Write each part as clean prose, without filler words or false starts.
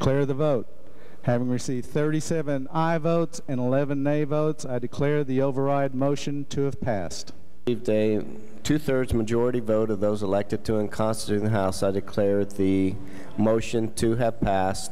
declare the vote. Having received 37 aye votes and 11 nay votes, I declare the override motion to have passed. Received a two-thirds majority vote of those elected to and constituting the House. I declare the motion to have passed.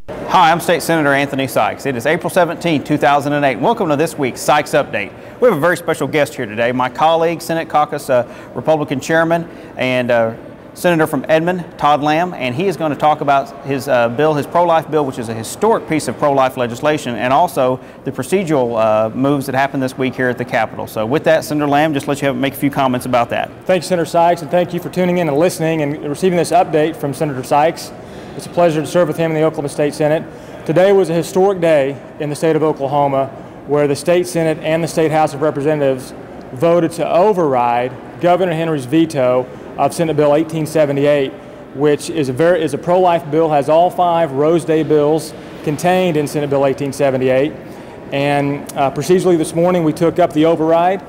Hi, I'm State Senator Anthony Sykes. It is April 17, 2008. Welcome to this week's Sykes Update. We have a very special guest here today, my colleague, Senate Caucus Republican Chairman and Senator from Edmond, Todd Lamb, and he is going to talk about his bill, his pro-life bill, which is a historic piece of pro-life legislation, and also the procedural moves that happened this week here at the Capitol. So with that, Senator Lamb, just let you make a few comments about that. Thank you, Senator Sykes, and thank you for tuning in and listening and receiving this update from Senator Sykes. It's a pleasure to serve with him in the Oklahoma State Senate. Today was a historic day in the state of Oklahoma where the State Senate and the State House of Representatives voted to override Governor Henry's veto of Senate Bill 1878, which is a pro-life bill, has all 5 Rose Day bills contained in Senate Bill 1878. And procedurally this morning we took up the override,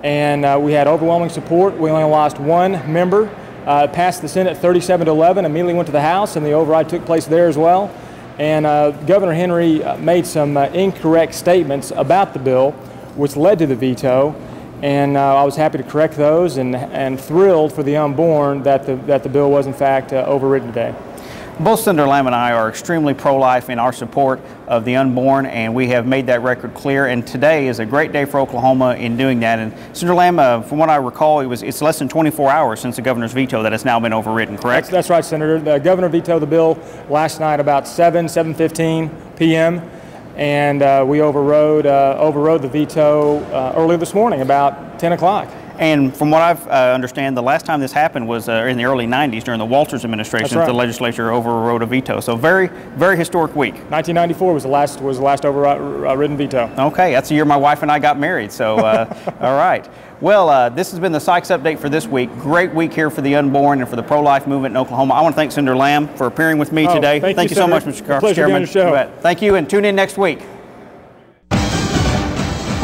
and we had overwhelming support. We only lost 1 member. Passed the Senate 37-11, immediately went to the House, and the override took place there as well. And Governor Henry made some incorrect statements about the bill, which led to the veto. And I was happy to correct those, and thrilled for the unborn that the bill was in fact overridden today. Both Senator Lamb and I are extremely pro-life in our support of the unborn, and we have made that record clear. And today is a great day for Oklahoma in doing that. And Senator Lamb, from what I recall, it's less than 24 hours since the governor's veto that has now been overridden, correct? That's right, Senator. The governor vetoed the bill last night about 7:15 p.m. and we overrode the veto early this morning about 10 o'clock. And from what I understand, the last time this happened was in the early 90s during the Walters administration. Right. The legislature overrode a veto. So very, very historic week. 1994 was the last overridden veto. Okay, that's the year my wife and I got married. So, all right. Well, this has been the Sykes Update for this week. Great week here for the unborn and for the pro-life movement in Oklahoma. I want to thank Senator Lamb for appearing with me today. Thank you so much, Mr. Chairman. Thank you, and tune in next week.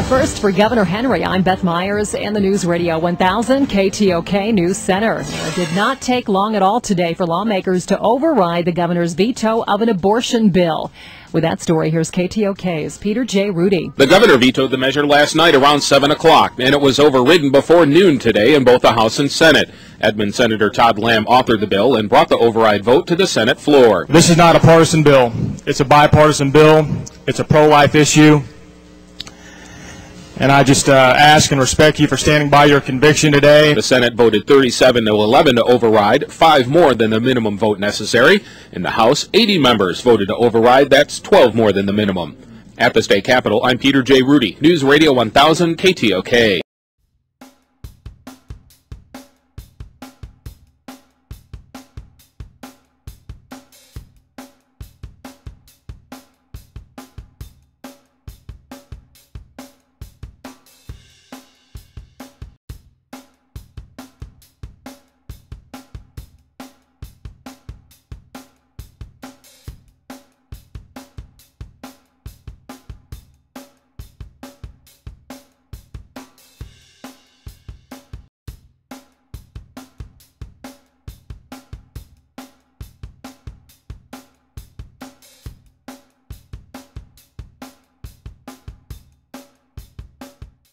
First, for Governor Henry, I'm Beth Myers and the News Radio 1000 KTOK News Center. It did not take long at all today for lawmakers to override the governor's veto of an abortion bill. With that story, here's KTOK's Peter J. Rudy. The governor vetoed the measure last night around 7 o'clock, and it was overridden before noon today in both the House and Senate. Edmond Senator Todd Lamb authored the bill and brought the override vote to the Senate floor. This is not a partisan bill. It's a bipartisan bill. It's a pro-life issue. And I just ask and respect you for standing by your conviction today. The Senate voted 37-11 to override, 5 more than the minimum vote necessary. In the House, 80 members voted to override. That's 12 more than the minimum. At the state capitol, I'm Peter J. Rudy, News Radio 1000 KTOK.